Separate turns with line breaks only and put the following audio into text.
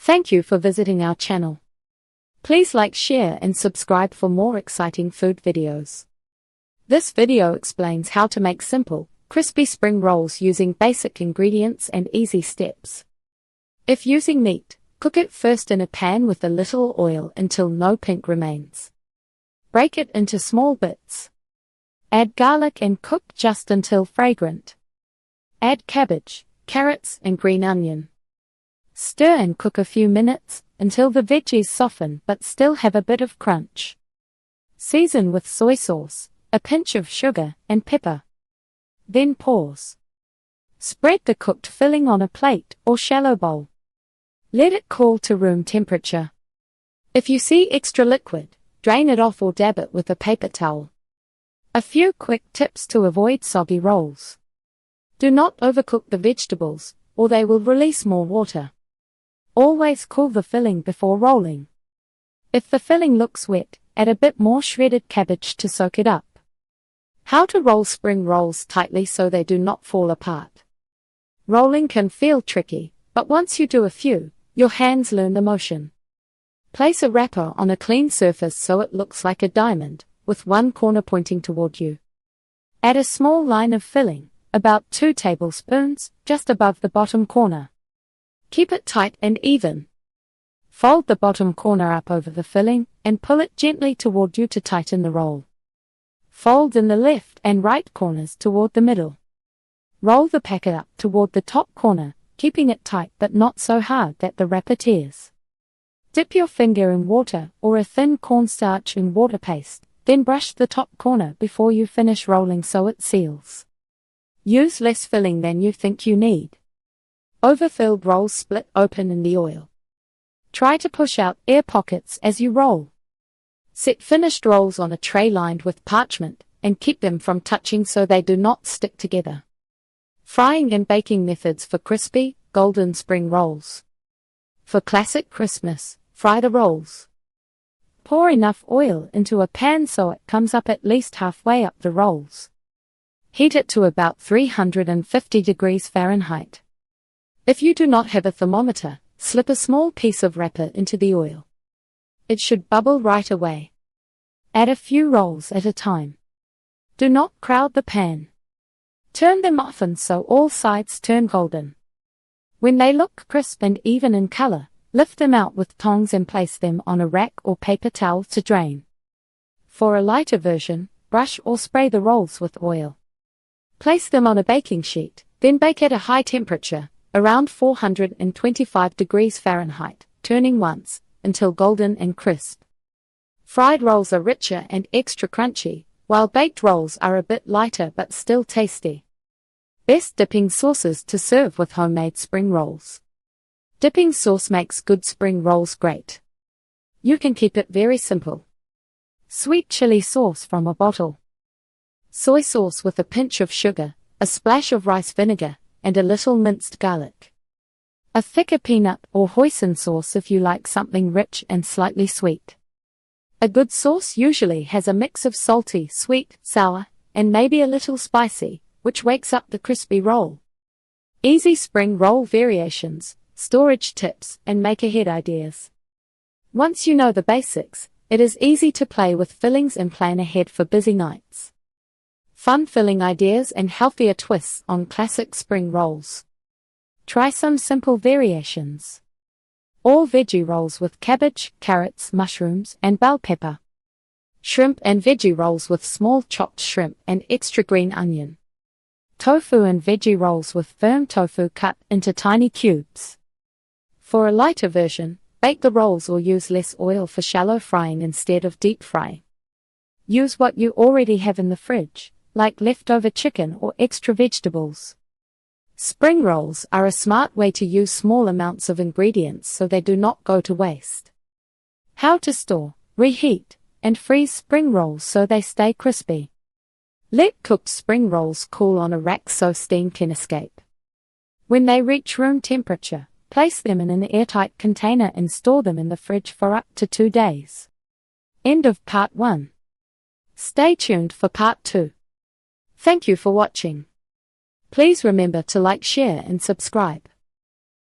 Thank you for visiting our channel. Please like, share and subscribe for more exciting food videos. This video explains how to make simple, crispy spring rolls using basic ingredients and easy steps. If using meat, cook it first in a pan with a little oil until no pink remains. Break it into small bits. Add garlic and cook just until fragrant. Add cabbage, carrots and green onion. Stir and cook a few minutes until the veggies soften but still have a bit of crunch. Season with soy sauce, a pinch of sugar and pepper. Then pause. Spread the cooked filling on a plate or shallow bowl. Let it cool to room temperature. If you see extra liquid, drain it off or dab it with a paper towel. A few quick tips to avoid soggy rolls. Do not overcook the vegetables, or they will release more water. Always cool the filling before rolling. If the filling looks wet, add a bit more shredded cabbage to soak it up. How to roll spring rolls tightly so they do not fall apart. Rolling can feel tricky, but once you do a few, your hands learn the motion. Place a wrapper on a clean surface so it looks like a diamond, with one corner pointing toward you. Add a small line of filling, about 2 tablespoons, just above the bottom corner. Keep it tight and even. Fold the bottom corner up over the filling, and pull it gently toward you to tighten the roll. Fold in the left and right corners toward the middle. Roll the packet up toward the top corner, keeping it tight but not so hard that the wrapper tears. Dip your finger in water or a thin cornstarch in water paste, then brush the top corner before you finish rolling so it seals. Use less filling than you think you need. Overfilled rolls split open in the oil. Try to push out air pockets as you roll. Set finished rolls on a tray lined with parchment, and keep them from touching so they do not stick together. Frying and baking methods for crispy, golden spring rolls. For classic Christmas, fry the rolls. Pour enough oil into a pan so it comes up at least halfway up the rolls. Heat it to about 350 degrees Fahrenheit. If you do not have a thermometer, slip a small piece of wrapper into the oil. It should bubble right away. Add a few rolls at a time. Do not crowd the pan. Turn them often so all sides turn golden. When they look crisp and even in color, lift them out with tongs and place them on a rack or paper towel to drain. For a lighter version, brush or spray the rolls with oil. Place them on a baking sheet, then bake at a high temperature, around 425 degrees Fahrenheit, turning once, until golden and crisp. Fried rolls are richer and extra crunchy, while baked rolls are a bit lighter but still tasty. Best dipping sauces to serve with homemade spring rolls. Dipping sauce makes good spring rolls great. You can keep it very simple. Sweet chili sauce from a bottle. Soy sauce with a pinch of sugar, a splash of rice vinegar, and a little minced garlic. A thicker peanut or hoisin sauce if you like something rich and slightly sweet. A good sauce usually has a mix of salty, sweet, sour, and maybe a little spicy, which wakes up the crispy roll. Easy spring roll variations, storage tips, and make-ahead ideas. Once you know the basics, it is easy to play with fillings and plan ahead for busy nights. Fun filling ideas and healthier twists on classic spring rolls. Try some simple variations. All veggie rolls with cabbage, carrots, mushrooms, and bell pepper. Shrimp and veggie rolls with small chopped shrimp and extra green onion. Tofu and veggie rolls with firm tofu cut into tiny cubes. For a lighter version, bake the rolls or use less oil for shallow frying instead of deep frying. Use what you already have in the fridge, like leftover chicken or extra vegetables. Spring rolls are a smart way to use small amounts of ingredients so they do not go to waste. How to store, reheat, and freeze spring rolls so they stay crispy. Let cooked spring rolls cool on a rack so steam can escape. When they reach room temperature, place them in an airtight container and store them in the fridge for up to 2 days. End of part 1. Stay tuned for part 2. Thank you for watching. Please remember to like, share and subscribe.